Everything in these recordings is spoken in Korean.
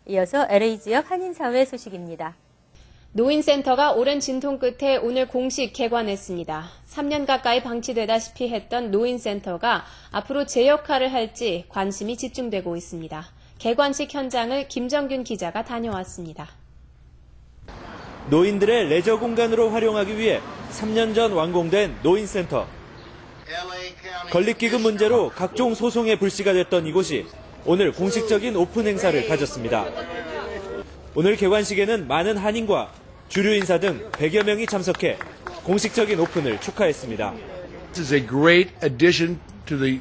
이어서 LA 지역 한인사회 소식입니다. 노인센터가 오랜 진통 끝에 오늘 공식 개관했습니다. 3년 가까이 방치되다시피 했던 노인센터가 앞으로 제 역할을 할지 관심이 집중되고 있습니다. 개관식 현장을 김정균 기자가 다녀왔습니다. 노인들의 레저 공간으로 활용하기 위해 3년 전 완공된 노인센터. 건립기금 문제로 각종 소송에 불씨가 됐던 이곳이 오늘 공식적인 오픈 행사를 가졌습니다. 오늘 개관식에는 많은 한인과 주류 인사 등 100여 명이 참석해 공식적인 오픈을 축하했습니다. This is a great addition to the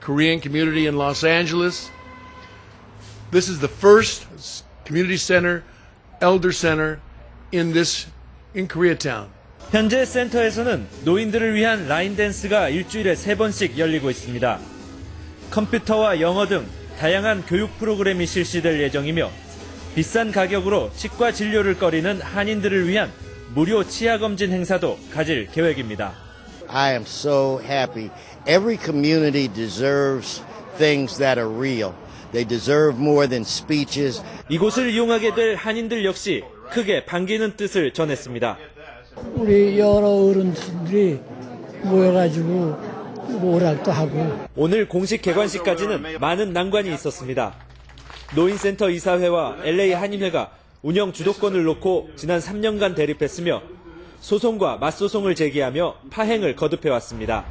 Korean community in Los Angeles. This is the first community center, elder center in Koreatown. 현재 센터에서는 노인들을 위한 라인 댄스가 일주일에 3번씩 열리고 있습니다. 컴퓨터와 영어 등 다양한 교육 프로그램이 실시될 예정이며 비싼 가격으로 치과 진료를 꺼리는 한인들을 위한 무료 치아 검진 행사도 가질 계획입니다. I am so happy. Every community deserves things that are real. They deserve more than speeches. 이곳을 이용하게 될 한인들 역시 크게 반기는 뜻을 전했습니다. 우리 여러 어른들이 모여가지고 오락도 하고. 오늘 공식 개관식까지는 많은 난관이 있었습니다. 노인센터 이사회와 LA 한인회가 운영 주도권을 놓고 지난 3년간 대립했으며 소송과 맞소송을 제기하며 파행을 거듭해왔습니다.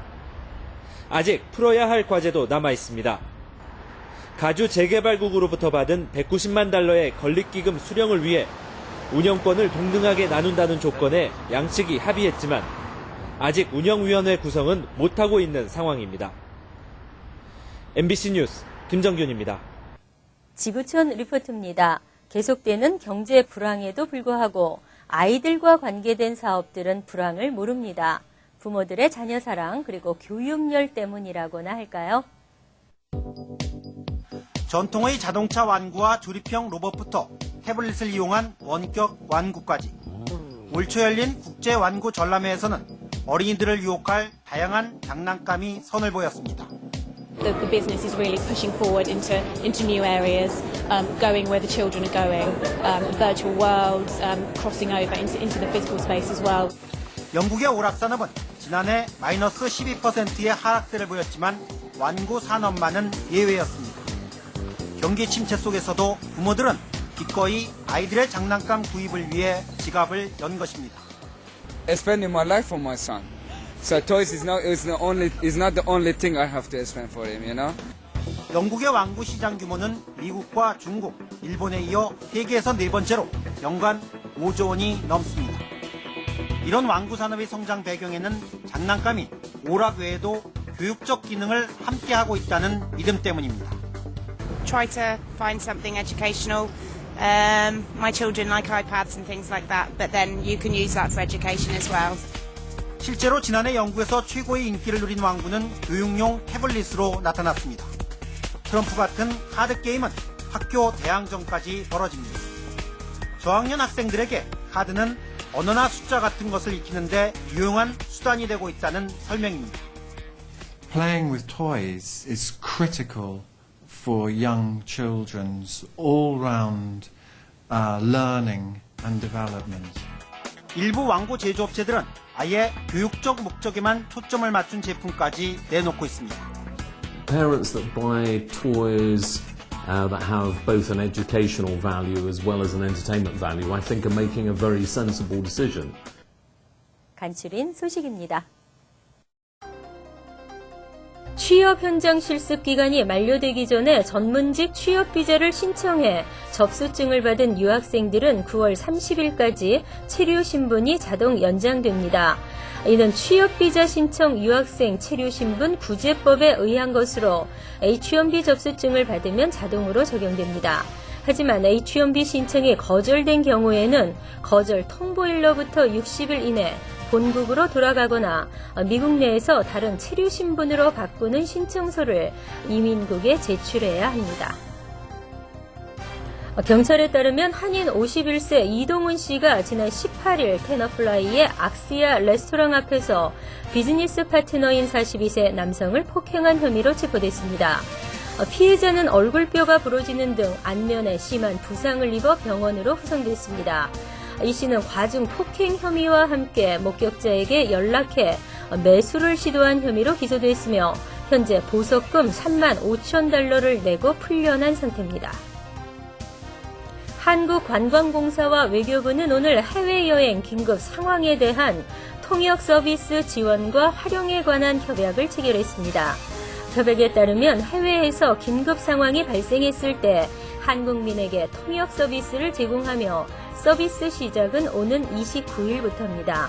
아직 풀어야 할 과제도 남아 있습니다. 가주 재개발국으로부터 받은 190만 달러의 건립기금 수령을 위해 운영권을 동등하게 나눈다는 조건에 양측이 합의했지만 아직 운영위원회 구성은 못하고 있는 상황입니다. MBC 뉴스 김정균입니다. 지구촌 리포트입니다. 계속되는 경제 불황에도 불구하고 아이들과 관계된 사업들은 불황을 모릅니다. 부모들의 자녀 사랑 그리고 교육열 때문이라고나 할까요? 전통의 자동차 완구와 조립형 로봇부터 태블릿을 이용한 원격 완구까지 올 초 열린 국제 완구 전람회에서는 어린이들을 유혹할 다양한 장난감이 선을 보였습니다. The business is really pushing forward into new areas, going where the children are going, virtual worlds, crossing over into the physical space as well. 영국의 오락산업은 지난해 마이너스 12%의 하락세를 보였지만 완구 산업만은 예외였습니다. 경기 침체 속에서도 부모들은 기꺼이 아이들의 장난감 구입을 위해 지갑을 연 것입니다. I spend my life for my son. So toys is not the only thing I have to spend for him, you know. 영국의 완구 시장 규모는 미국과 중국, 일본에 이어 세계에서 4번째로 연간 5조 원이 넘습니다. 이런 완구 산업의 성장 배경에는 장난감이 오락 외에도 교육적 기능을 함께하고 있다는 믿음 때문입니다. Try to find something educational. My children like iPads and things like that, but then you can use that for education as well. 실제로 지난해 영국에서 최고의 인기를 누린 완구는 교육용 태블릿으로 나타났습니다. 트럼프 같은 카드게임은 학교 대항전까지 벌어집니다. 저학년 학생들에게 카드는 언어나 숫자 같은 것을 익히는데 유용한 수단이 되고 있다는 설명입니다. Playing with toys is critical for young children's all-round learning and development. 일부 완구 제조업체들은 아예 교육적 목적에만 초점을 맞춘 제품까지 내놓고 있습니다. Parents that buy toys that have both an educational value as well as an entertainment value, I think are making a very sensible decision. 간추린 소식입니다. 취업 현장 실습 기간이 만료되기 전에 전문직 취업 비자를 신청해 접수증을 받은 유학생들은 9월 30일까지 체류 신분이 자동 연장됩니다. 이는 취업 비자 신청 유학생 체류 신분 구제법에 의한 것으로 H-1B 접수증을 받으면 자동으로 적용됩니다. 하지만 H-1B 신청이 거절된 경우에는 거절 통보일로부터 60일 이내 본국으로 돌아가거나 미국 내에서 다른 체류 신분으로 바꾸는 신청서를 이민국에 제출해야 합니다. 경찰에 따르면 한인 51세 이동훈 씨가 지난 18일 테너플라이의 악시아 레스토랑 앞에서 비즈니스 파트너인 42세 남성을 폭행한 혐의로 체포됐습니다. 피해자는 얼굴뼈가 부러지는 등 안면에 심한 부상을 입어 병원으로 후송됐습니다. 이 씨는 과중 폭행 혐의와 함께 목격자에게 연락해 매수를 시도한 혐의로 기소됐으며 현재 보석금 3만 5천 달러를 내고 풀려난 상태입니다. 한국관광공사와 외교부는 오늘 해외여행 긴급 상황에 대한 통역 서비스 지원과 활용에 관한 협약을 체결했습니다. 협약에 따르면 해외에서 긴급 상황이 발생했을 때 한국민에게 통역 서비스를 제공하며 서비스 시작은 오는 29일부터입니다.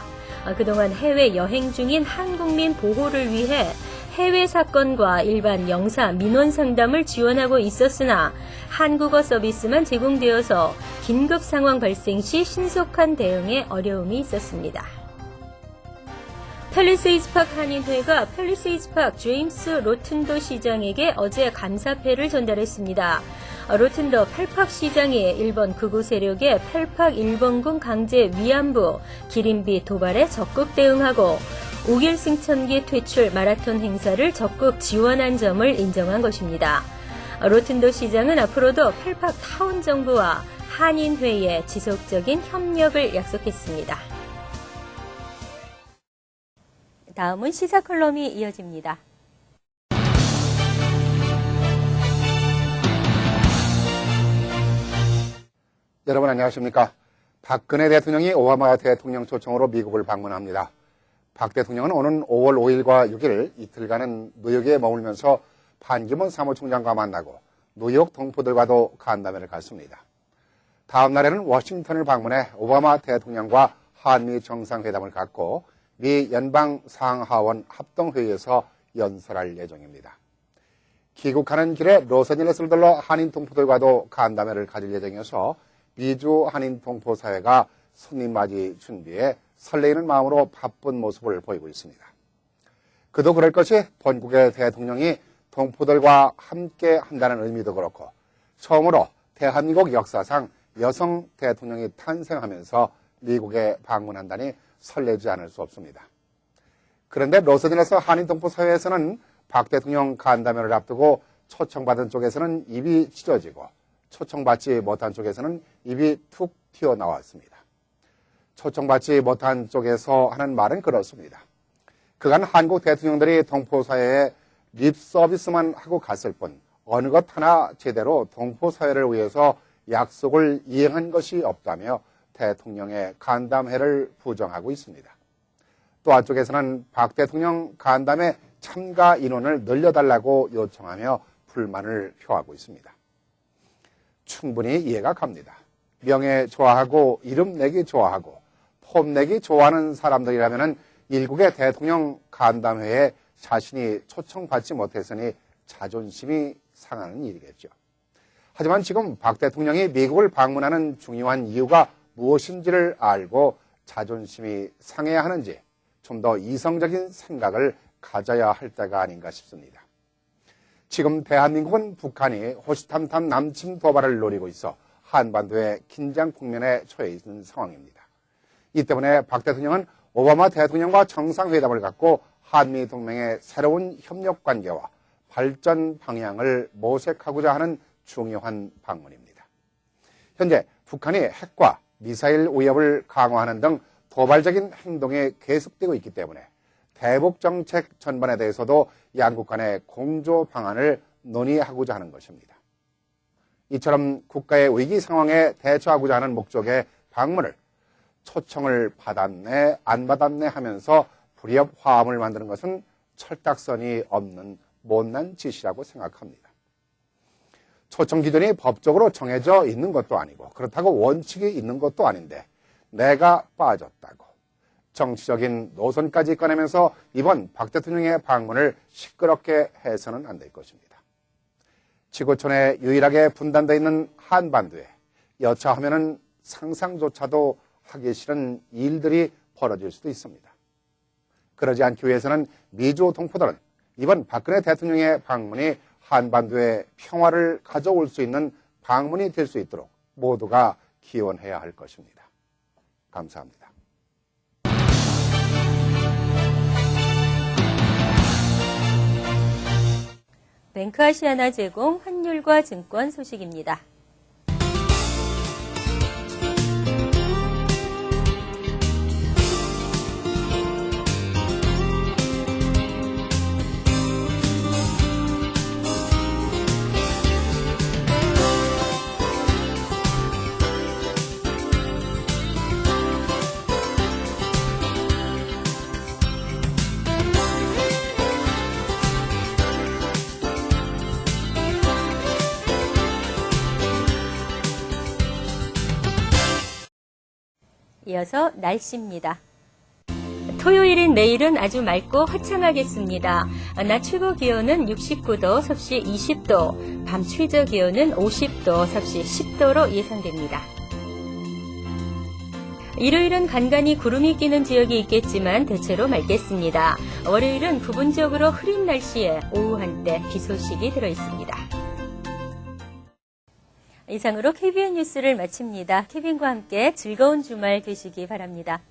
그동안 해외여행 중인 한국민 보호를 위해 해외 사건과 일반 영사 민원 상담을 지원하고 있었으나 한국어 서비스만 제공되어서 긴급 상황 발생 시 신속한 대응에 어려움이 있었습니다. 팰리세이드파크 한인회가 팰리세이드파크 제임스 로튼더 시장에게 어제 감사패를 전달했습니다. 로튼더 펠팍 시장이 일본 극우 세력의 펠팍 일본군 강제 위안부, 기린비 도발에 적극 대응하고 5일 승천기 퇴출 마라톤 행사를 적극 지원한 점을 인정한 것입니다. 로튼더 시장은 앞으로도 펠팍 타운 정부와 한인회의 지속적인 협력을 약속했습니다. 다음은 시사 컬럼이 이어집니다. 여러분 안녕하십니까? 박근혜 대통령이 오바마 대통령 초청으로 미국을 방문합니다. 박 대통령은 오는 5월 5일과 6일 이틀간은 뉴욕에 머물면서 반기문 사무총장과 만나고 뉴욕 동포들과도 간담회를 갖습니다. 다음 날에는 워싱턴을 방문해 오바마 대통령과 한미 정상회담을 갖고 미 연방 상하원 합동회의에서 연설할 예정입니다. 귀국하는 길에 로스앤젤레스를 들러 한인 동포들과도 간담회를 가질 예정이어서 미주 한인 동포 사회가 손님 맞이 준비에 설레이는 마음으로 바쁜 모습을 보이고 있습니다. 그도 그럴 것이 본국의 대통령이 동포들과 함께 한다는 의미도 그렇고 처음으로 대한민국 역사상 여성 대통령이 탄생하면서 미국에 방문한다니 설레지 않을 수 없습니다. 그런데 로스앤젤레스 한인 동포 사회에서는 박 대통령 간담회를 앞두고 초청받은 쪽에서는 입이 찢어지고 초청받지 못한 쪽에서는 입이 툭 튀어나왔습니다. 초청받지 못한 쪽에서 하는 말은 그렇습니다. 그간 한국 대통령들이 동포사회에 립 서비스만 하고 갔을 뿐 어느 것 하나 제대로 동포사회를 위해서 약속을 이행한 것이 없다며 대통령의 간담회를 부정하고 있습니다. 또 한쪽에서는 박 대통령 간담회 참가 인원을 늘려달라고 요청하며 불만을 표하고 있습니다. 충분히 이해가 갑니다. 명예 좋아하고 이름 내기 좋아하고 폼 내기 좋아하는 사람들이라면 일국의 대통령 간담회에 자신이 초청받지 못했으니 자존심이 상하는 일이겠죠. 하지만 지금 박 대통령이 미국을 방문하는 중요한 이유가 무엇인지를 알고 자존심이 상해야 하는지 좀 더 이성적인 생각을 가져야 할 때가 아닌가 싶습니다. 지금 대한민국은 북한이 호시탐탐 남침 도발을 노리고 있어 한반도의 긴장 국면에 처해 있는 상황입니다. 이 때문에 박 대통령은 오바마 대통령과 정상회담을 갖고 한미 동맹의 새로운 협력 관계와 발전 방향을 모색하고자 하는 중요한 방문입니다. 현재 북한이 핵과 미사일 위협을 강화하는 등 도발적인 행동이 계속되고 있기 때문에 대북 정책 전반에 대해서도 양국 간의 공조 방안을 논의하고자 하는 것입니다. 이처럼 국가의 위기 상황에 대처하고자 하는 목적의 방문을 초청을 받았네 안 받았네 하면서 불협 화음을 만드는 것은 철딱선이 없는 못난 짓이라고 생각합니다. 초청 기준이 법적으로 정해져 있는 것도 아니고 그렇다고 원칙이 있는 것도 아닌데 내가 빠졌다고 정치적인 노선까지 꺼내면서 이번 박 대통령의 방문을 시끄럽게 해서는 안 될 것입니다. 지구촌에 유일하게 분단되어 있는 한반도에 여차하면은 상상조차도 하기 싫은 일들이 벌어질 수도 있습니다. 그러지 않기 위해서는 미주 동포들은 이번 박근혜 대통령의 방문이 한반도에 평화를 가져올 수 있는 방문이 될 수 있도록 모두가 기원해야 할 것입니다. 감사합니다. 뱅크아시아나 제공 환율과 증권 소식입니다. 이어서 날씨입니다. 토요일인 내일은 아주 맑고 화창하겠습니다. 낮 최고 기온은 69도, 섭씨 20도, 밤 최저 기온은 50도, 섭씨 10도로 예상됩니다. 일요일은 간간히 구름이 끼는 지역이 있겠지만 대체로 맑겠습니다. 월요일은 부분적으로 흐린 날씨에 오후 한때 비 소식이 들어있습니다. 이상으로 KBN 뉴스를 마칩니다. 케빈과 함께 즐거운 주말 되시기 바랍니다.